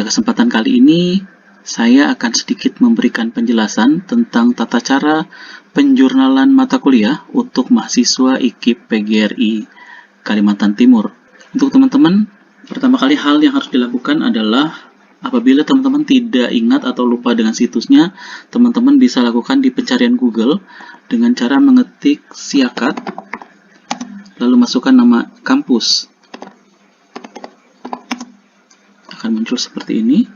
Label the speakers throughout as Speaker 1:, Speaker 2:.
Speaker 1: Pada kesempatan kali ini, saya akan sedikit memberikan penjelasan tentang tata cara penjurnalan mata kuliah untuk mahasiswa IKIP PGRI Kalimantan Timur. Untuk teman-teman, pertama kali hal yang harus dilakukan adalah apabila teman-teman tidak ingat atau lupa dengan situsnya, teman-teman bisa lakukan di pencarian Google dengan cara mengetik Siakat, lalu masukkan nama kampus. Akan muncul seperti ini.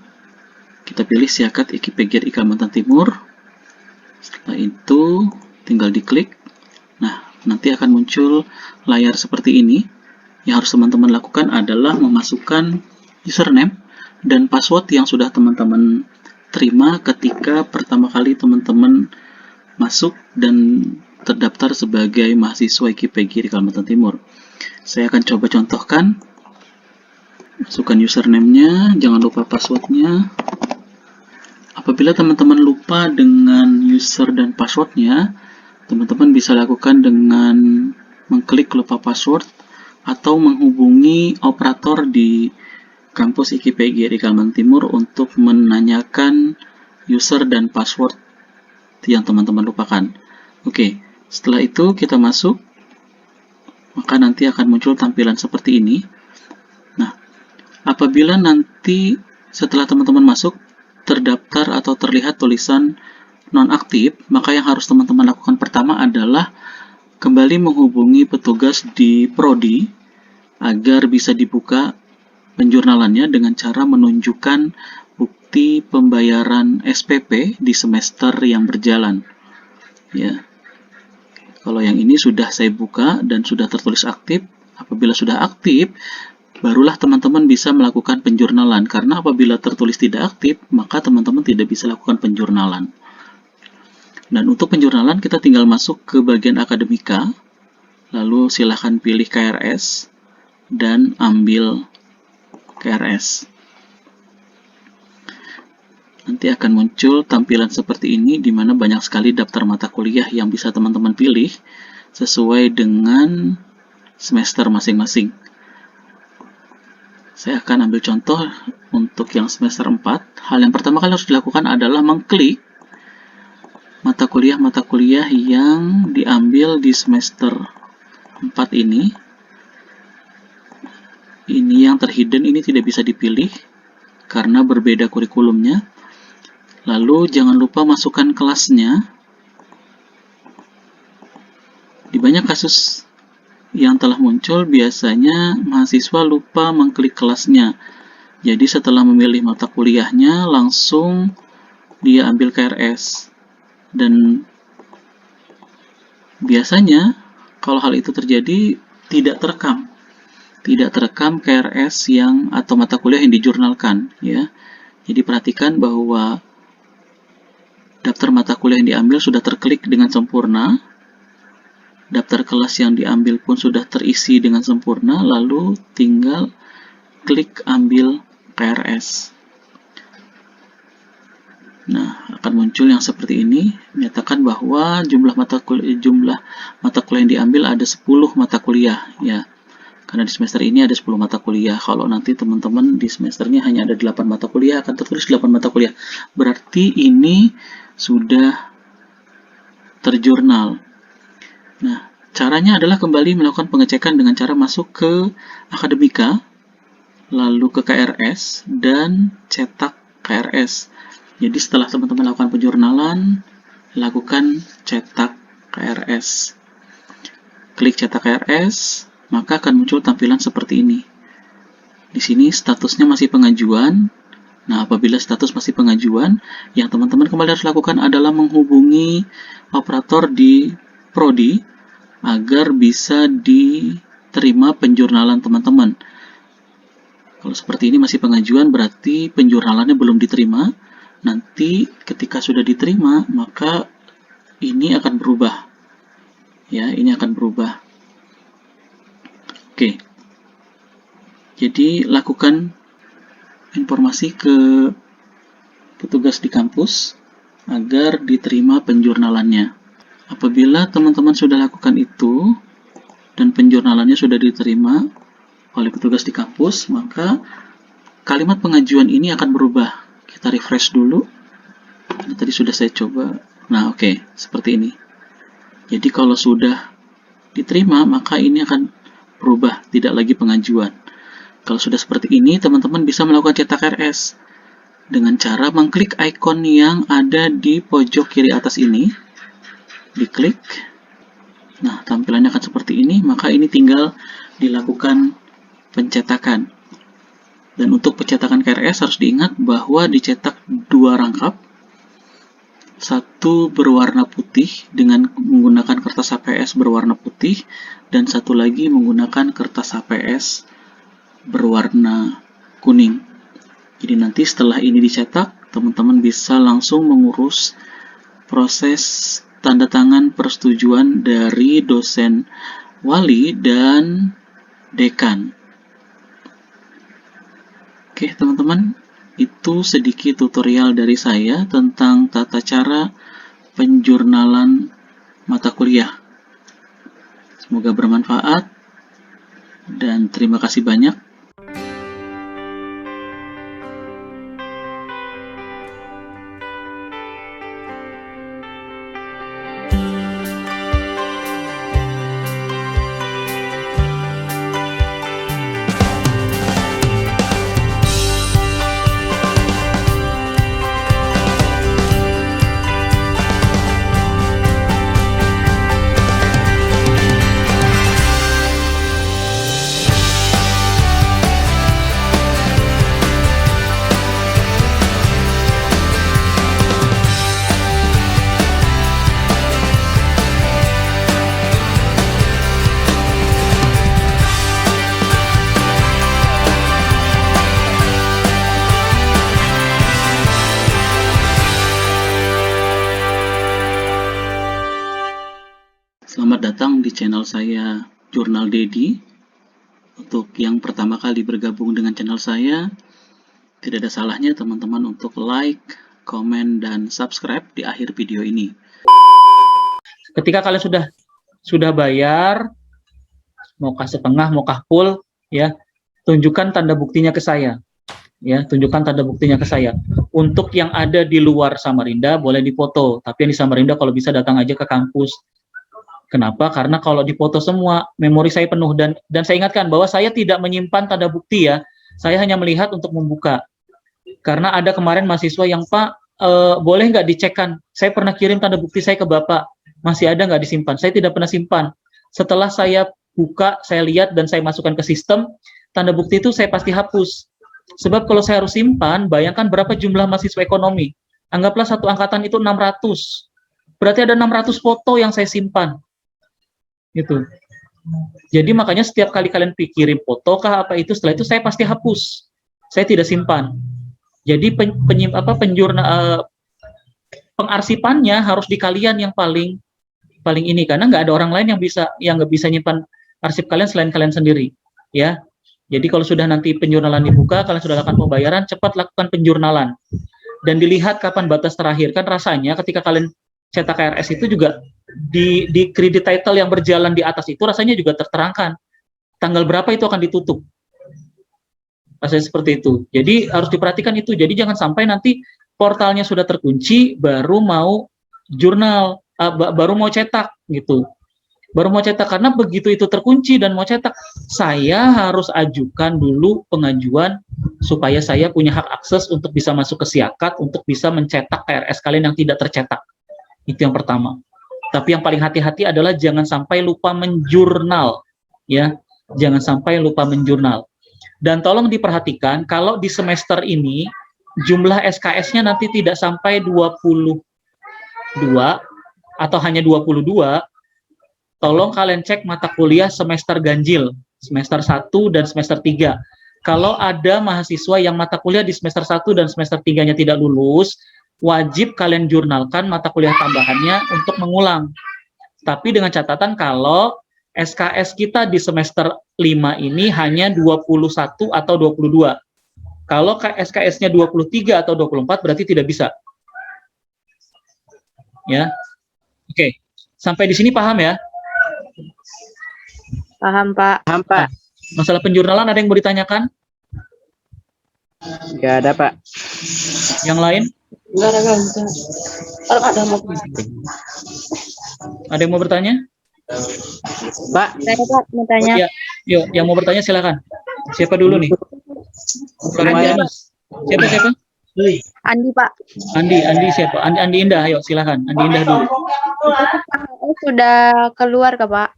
Speaker 1: Kita pilih Siakat IKIP PGRI Kalimantan Timur. Setelah itu tinggal diklik. Nah, nanti akan muncul layar seperti ini. Yang harus teman-teman lakukan adalah memasukkan username dan password yang sudah teman-teman terima ketika pertama kali teman-teman masuk dan terdaftar sebagai mahasiswa IKIP PGRI Kalimantan Timur. Saya akan coba contohkan. Masukkan username-nya, jangan lupa password-nya. Apabila teman-teman lupa dengan user dan password-nya, teman-teman bisa lakukan dengan mengklik lupa password atau menghubungi operator di kampus IKIP PGRI Kalimantan Timur untuk menanyakan user dan password yang teman-teman lupakan. Oke, setelah itu kita masuk, maka nanti akan muncul tampilan seperti ini. Nah, apabila nanti setelah teman-teman masuk terdaftar atau terlihat tulisan nonaktif, maka yang harus teman-teman lakukan pertama adalah kembali menghubungi petugas di Prodi agar bisa dibuka penjurnalannya dengan cara menunjukkan bukti pembayaran SPP di semester yang berjalan. Ya. Kalau yang ini sudah saya buka dan sudah tertulis aktif. Apabila sudah aktif, barulah teman-teman bisa melakukan penjurnalan, karena apabila tertulis tidak aktif, maka teman-teman tidak bisa lakukan penjurnalan. Dan untuk penjurnalan kita tinggal masuk ke bagian akademika, lalu silahkan pilih KRS dan ambil KRS. Nanti akan muncul tampilan seperti ini, di mana banyak sekali daftar mata kuliah yang bisa teman-teman pilih sesuai dengan semester masing-masing. Saya akan ambil contoh untuk yang semester 4. Hal yang pertama kali harus dilakukan adalah mengklik mata kuliah yang diambil di semester 4 ini. Ini yang terhidden, ini tidak bisa dipilih karena berbeda kurikulumnya. Lalu jangan lupa masukkan kelasnya. Di banyak kasus yang telah muncul, biasanya mahasiswa lupa mengklik kelasnya. Jadi setelah memilih mata kuliahnya, langsung dia ambil KRS. Dan biasanya kalau hal itu terjadi, tidak terekam KRS yang atau mata kuliah yang dijurnalkan, ya. Jadi perhatikan bahwa daftar mata kuliah yang diambil sudah terklik dengan sempurna. Daftar kelas yang diambil pun sudah terisi dengan sempurna, lalu tinggal klik ambil KRS. Nah, akan muncul yang seperti ini, menyatakan bahwa jumlah mata kuliah yang diambil ada 10 mata kuliah, ya. Karena di semester ini ada 10 mata kuliah. Kalau nanti teman-teman di semesternya hanya ada 8 mata kuliah, akan tertulis 8 mata kuliah. Berarti ini sudah terjurnal. Nah, caranya adalah kembali melakukan pengecekan dengan cara masuk ke akademika, lalu ke KRS, dan cetak KRS. Jadi setelah teman-teman lakukan penjurnalan, lakukan cetak KRS. Klik cetak KRS, maka akan muncul tampilan seperti ini. Di sini statusnya masih pengajuan. Nah, apabila status masih pengajuan, yang teman-teman kembali harus lakukan adalah menghubungi operator di Prodi agar bisa diterima penjurnalan teman-teman. Kalau seperti ini masih pengajuan, berarti penjurnalannya belum diterima. Nanti ketika sudah diterima, maka ini akan berubah. Ya, ini akan berubah. Oke. Jadi lakukan informasi ke petugas di kampus agar diterima penjurnalannya. Apabila teman-teman sudah lakukan itu dan penjurnalannya sudah diterima oleh petugas di kampus, maka kalimat pengajuan ini akan berubah. Kita refresh dulu. Ini tadi sudah saya coba. Nah, oke, seperti ini. Jadi kalau sudah diterima, maka ini akan berubah, tidak lagi pengajuan. Kalau sudah seperti ini, teman-teman bisa melakukan cetak RS dengan cara mengklik ikon yang ada di pojok kiri atas ini. Diklik. Nah, tampilannya akan seperti ini, maka ini tinggal dilakukan pencetakan. Dan untuk pencetakan KRS harus diingat bahwa dicetak 2 rangkap. Satu berwarna putih dengan menggunakan kertas HPS berwarna putih, dan satu lagi menggunakan kertas HPS berwarna kuning. Jadi nanti setelah ini dicetak, teman-teman bisa langsung mengurus proses tanda tangan persetujuan dari dosen wali dan dekan. Oke teman-teman, itu sedikit tutorial dari saya tentang tata cara penjurnalan mata kuliah. Semoga bermanfaat dan terima kasih banyak. Selamat datang di channel saya, Jurnal Dedi. Untuk yang pertama kali bergabung dengan channel saya, tidak ada salahnya teman-teman untuk like, komen, dan subscribe di akhir video ini. Ketika kalian sudah bayar, mau kah setengah, mau kah full, ya, tunjukkan tanda buktinya ke saya. Ya, tunjukkan tanda buktinya ke saya. Untuk yang ada di luar Samarinda boleh difoto, tapi yang di Samarinda kalau bisa datang aja ke kampus. Kenapa? Karena kalau dipoto semua, memori saya penuh, dan saya ingatkan bahwa saya tidak menyimpan tanda bukti ya. Saya hanya melihat untuk membuka. Karena ada kemarin mahasiswa yang, Pak, boleh nggak dicekkan? Saya pernah kirim tanda bukti saya ke Bapak, masih ada nggak disimpan? Saya tidak pernah simpan. Setelah saya buka, saya lihat, dan saya masukkan ke sistem, tanda bukti itu saya pasti hapus. Sebab kalau saya harus simpan, bayangkan berapa jumlah mahasiswa ekonomi. Anggaplah satu angkatan itu 600. Berarti ada 600 foto yang saya simpan. Gitu. Jadi makanya setiap kali kalian pikirin foto kah apa itu, setelah itu saya pasti hapus. Saya tidak simpan. Jadi pengarsipannya harus di kalian yang paling ini, karena nggak ada orang lain yang nggak bisa nyimpan arsip kalian selain kalian sendiri, ya. Jadi kalau sudah nanti penjurnalan dibuka, kalian sudah lakukan pembayaran, cepat lakukan penjurnalan dan dilihat kapan batas terakhir. Kan rasanya ketika kalian cetak KRS itu juga di kredit title yang berjalan di atas itu rasanya juga terterangkan tanggal berapa itu akan ditutup. Rasanya seperti itu. Jadi harus diperhatikan itu. Jadi jangan sampai nanti portalnya sudah terkunci baru mau jurnal, baru mau cetak gitu. Baru mau cetak, karena begitu itu terkunci dan mau cetak, saya harus ajukan dulu pengajuan supaya saya punya hak akses untuk bisa masuk ke Siakat untuk bisa mencetak KRS kalian yang tidak tercetak. Itu yang pertama. Tapi yang paling hati-hati adalah jangan sampai lupa menjurnal, ya. Jangan sampai lupa menjurnal. Dan tolong diperhatikan kalau di semester ini jumlah SKS-nya nanti tidak sampai 22 atau hanya 22, tolong kalian cek mata kuliah semester ganjil, semester 1 dan semester 3. Kalau ada mahasiswa yang mata kuliah di semester 1 dan semester 3-nya tidak lulus, wajib kalian jurnalkan mata kuliah tambahannya untuk mengulang. Tapi dengan catatan kalau SKS kita di semester 5 ini hanya 21 atau 22. Kalau SKS-nya 23 atau 24 berarti tidak bisa. Ya. Oke. Sampai di sini paham ya?
Speaker 2: Paham, Pak.
Speaker 3: Paham, Pak.
Speaker 1: Masalah penjurnalan ada yang mau ditanyakan?
Speaker 2: Nggak ada, Pak.
Speaker 1: Yang lain?
Speaker 3: Enggak ada, Kang. Kalau ada mau.
Speaker 1: Ada yang mau bertanya?
Speaker 2: Pak,
Speaker 3: Saya Pak mau
Speaker 1: Oh,
Speaker 3: tanya.
Speaker 1: iya. Yuk, yang mau bertanya silakan. Siapa dulu nih? Florianus. Siapa?
Speaker 3: Andi Pak.
Speaker 1: Andi siapa? Andi Indah, ayo silakan. Andi Indah dulu.
Speaker 3: Itu KHS sudah keluar kah Pak?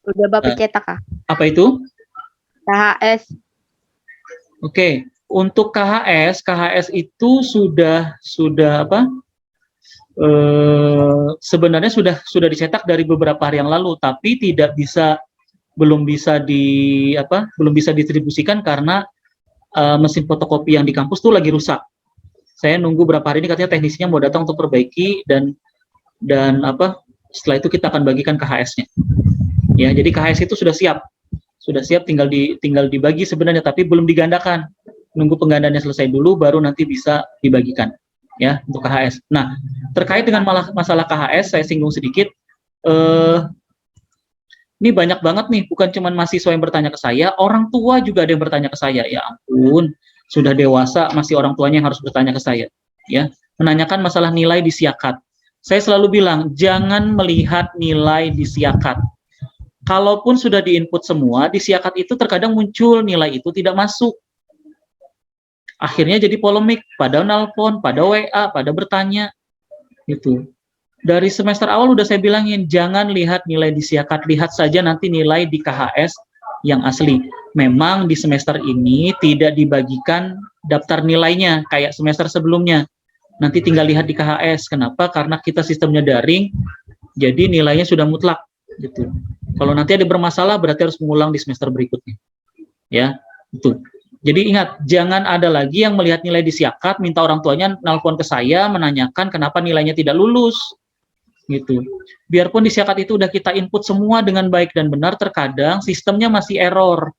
Speaker 3: Sudah Bapak cetak kah?
Speaker 1: Apa itu?
Speaker 3: KHS.
Speaker 1: Oke, untuk KHS itu sudah apa? Sebenarnya sudah dicetak dari beberapa hari yang lalu, tapi belum bisa didistribusikan karena mesin fotokopi yang di kampus tuh lagi rusak. Saya nunggu berapa hari ini, katanya teknisnya mau datang untuk perbaiki dan setelah itu kita akan bagikan KHS-nya. Ya, jadi KHS itu sudah siap, tinggal dibagi sebenarnya, tapi belum digandakan. Nunggu penggandaannya selesai dulu, baru nanti bisa dibagikan. Ya, untuk KHS. Nah, terkait dengan masalah KHS, saya singgung sedikit. Ini banyak banget nih, bukan cuma mahasiswa yang bertanya ke saya, orang tua juga ada yang bertanya ke saya. Ya ampun, sudah dewasa masih orang tuanya yang harus bertanya ke saya. Ya, menanyakan masalah nilai di Siakat. Saya selalu bilang, jangan melihat nilai di Siakat. Kalaupun sudah diinput semua, di Siakat itu terkadang muncul nilai itu tidak masuk. Akhirnya jadi polemik, pada nelpon, pada WA, pada bertanya. Gitu. Dari semester awal udah saya bilangin, jangan lihat nilai di Siakat, lihat saja nanti nilai di KHS yang asli. Memang di semester ini tidak dibagikan daftar nilainya kayak semester sebelumnya. Nanti tinggal lihat di KHS. Kenapa? Karena kita sistemnya daring, jadi nilainya sudah mutlak. Gitu. Kalau nanti ada bermasalah, berarti harus mengulang di semester berikutnya. Ya, itu. Jadi ingat, jangan ada lagi yang melihat nilai di Siakat, minta orang tuanya nelpon ke saya, menanyakan kenapa nilainya tidak lulus. Gitu. Biarpun di Siakat itu udah kita input semua dengan baik dan benar, terkadang sistemnya masih error.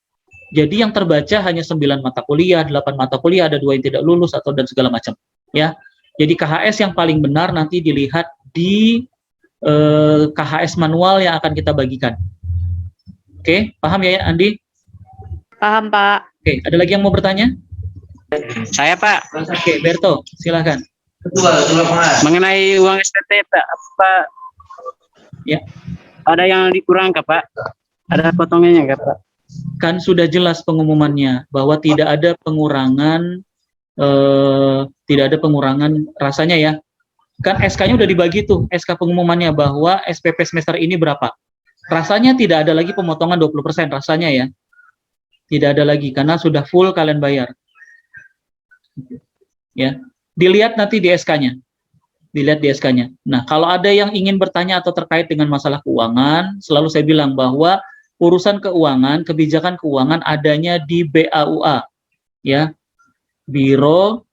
Speaker 1: Jadi yang terbaca hanya 9 mata kuliah, 8 mata kuliah, ada 2 yang tidak lulus atau dan segala macam. Ya. Jadi KHS yang paling benar nanti dilihat di KHS manual yang akan kita bagikan. Oke, paham ya Andi?
Speaker 3: Paham Pak.
Speaker 1: Oke, ada lagi yang mau bertanya?
Speaker 2: saya Pak.
Speaker 1: Oke, Berto, silakan.
Speaker 2: Mengenai uang SPP Pak, apa
Speaker 1: Ya,
Speaker 2: ada yang dikurang kah Pak? Ada potongannya nggak Pak?
Speaker 1: kan sudah jelas pengumumannya bahwa tidak ada pengurangan, rasanya ya. Kan SK-nya udah dibagi tuh, SK pengumumannya bahwa SPP semester ini berapa. Rasanya tidak ada lagi pemotongan 20% rasanya ya. Tidak ada lagi karena sudah full kalian bayar. Ya. Dilihat nanti di SK-nya. Dilihat di SK-nya. Nah, kalau ada yang ingin bertanya atau terkait dengan masalah keuangan, selalu saya bilang bahwa urusan keuangan, kebijakan keuangan adanya di BAUA. Ya. Biro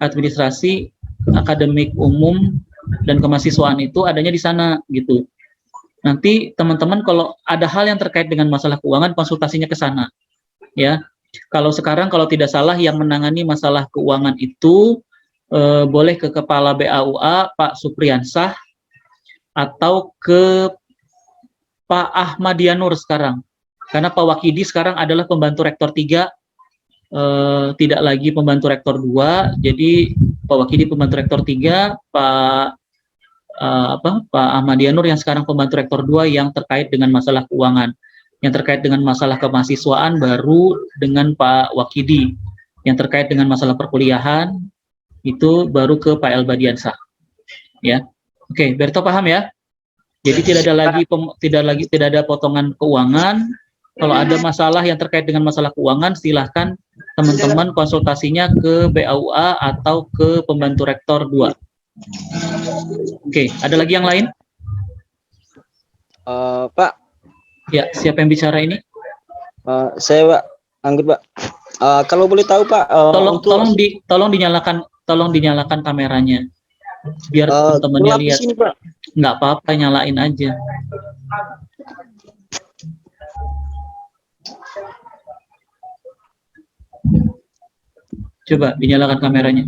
Speaker 1: Administrasi Akademik Umum dan Kemahasiswaan itu adanya di sana gitu. Nanti teman-teman kalau ada hal yang terkait dengan masalah keuangan, konsultasinya ke sana. Ya. Kalau sekarang kalau tidak salah yang menangani masalah keuangan itu boleh ke Kepala BAUA Pak Supriyansah atau ke Pak Ahmadianur sekarang. Karena Pak Wakidi sekarang adalah pembantu rektor 3, tidak lagi pembantu rektor 2. Jadi Pak Wakidi pembantu rektor 3, Pak Ahmadianur yang sekarang pembantu rektor 2 yang terkait dengan masalah keuangan. Yang terkait dengan masalah kemahasiswaan baru dengan Pak Wakidi. Yang terkait dengan masalah perkuliahan itu baru ke Pak Elbadiansah. Ya. Oke, Berto paham ya? Jadi tidak ada potongan keuangan. Kalau ada masalah yang terkait dengan masalah keuangan, silahkan teman-teman konsultasinya ke BAUA atau ke pembantu rektor 2. Oke, ada lagi yang lain?
Speaker 4: Pak.
Speaker 1: Ya, siapa yang bicara ini?
Speaker 4: Saya Pak, Anggut Pak. Kalau boleh tahu Pak,
Speaker 1: tolong dinyalakan kameranya, biar teman-temannya lihat.
Speaker 4: Sini, Pak.
Speaker 1: Nggak apa-apa, nyalain aja. Coba dinyalakan kameranya.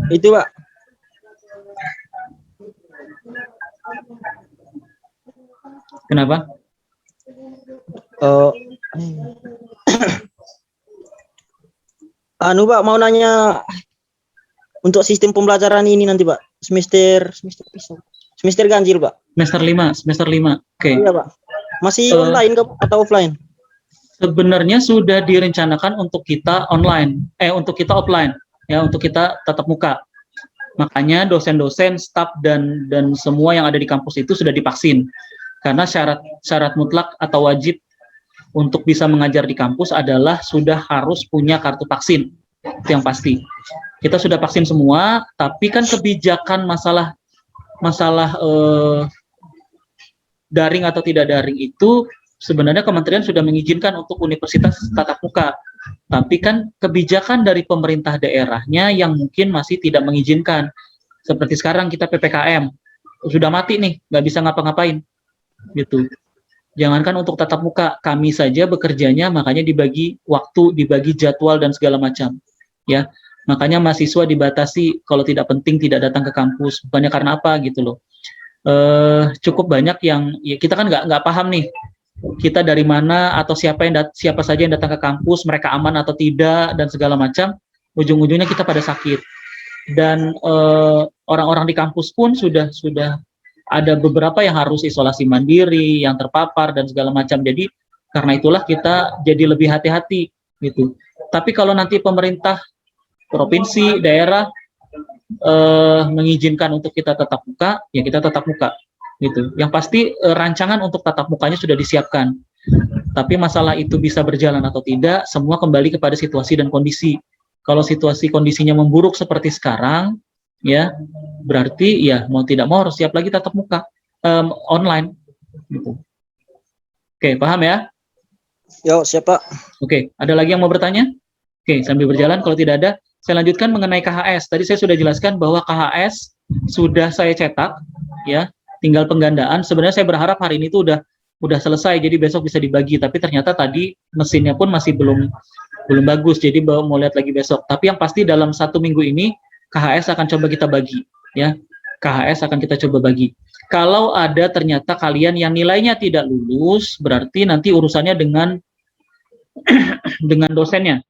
Speaker 4: Itu Pak.
Speaker 1: Kenapa?
Speaker 4: Anu Pak, mau nanya untuk sistem pembelajaran ini nanti Pak, semester ganjil Pak.
Speaker 1: Semester 5. Oke.
Speaker 4: Iya Pak. Masih online atau offline?
Speaker 1: Sebenarnya sudah direncanakan untuk kita untuk kita offline, ya, untuk kita tatap muka. Makanya dosen-dosen, staf dan semua yang ada di kampus itu sudah divaksin. Karena syarat mutlak atau wajib untuk bisa mengajar di kampus adalah sudah harus punya kartu vaksin. Itu yang pasti. Kita sudah vaksin semua, tapi kan kebijakan masalah daring atau tidak daring itu sebenarnya kementerian sudah mengizinkan untuk universitas tatap muka, tapi kan kebijakan dari pemerintah daerahnya yang mungkin masih tidak mengizinkan. Seperti sekarang kita PPKM, sudah mati nih, nggak bisa ngapa-ngapain, gitu. Jangankan untuk tatap muka, kami saja bekerjanya makanya dibagi waktu, dibagi jadwal dan segala macam, ya. Makanya mahasiswa dibatasi kalau tidak penting tidak datang ke kampus, bukannya karena apa gitu loh. Cukup banyak yang ya kita kan nggak paham nih kita dari mana atau siapa saja yang datang ke kampus, mereka aman atau tidak dan segala macam, ujung-ujungnya kita pada sakit. Dan orang-orang di kampus pun sudah ada beberapa yang harus isolasi mandiri, yang terpapar dan segala macam. Jadi karena itulah kita jadi lebih hati-hati gitu. Tapi kalau nanti pemerintah provinsi, daerah mengizinkan untuk kita tatap muka, ya kita tatap muka gitu. Yang pasti rancangan untuk tatap mukanya sudah disiapkan. Tapi masalah itu bisa berjalan atau tidak, semua kembali kepada situasi dan kondisi. Kalau situasi kondisinya memburuk seperti sekarang, ya berarti ya mau tidak mau harus siap lagi tatap muka online. Gitu. Oke, paham ya?
Speaker 4: Yo, siapa?
Speaker 1: Oke, ada lagi yang mau bertanya? Oke, sambil berjalan, kalau tidak ada, saya lanjutkan mengenai KHS. Tadi saya sudah jelaskan bahwa KHS sudah saya cetak, ya. Tinggal penggandaan. Sebenarnya saya berharap hari ini tuh udah selesai, jadi besok bisa dibagi. Tapi ternyata tadi mesinnya pun masih belum bagus, jadi mau lihat lagi besok. Tapi yang pasti dalam 1 minggu ini KHS akan coba kita bagi, ya. KHS akan kita coba bagi. Kalau ada ternyata kalian yang nilainya tidak lulus, berarti nanti urusannya dengan dosennya.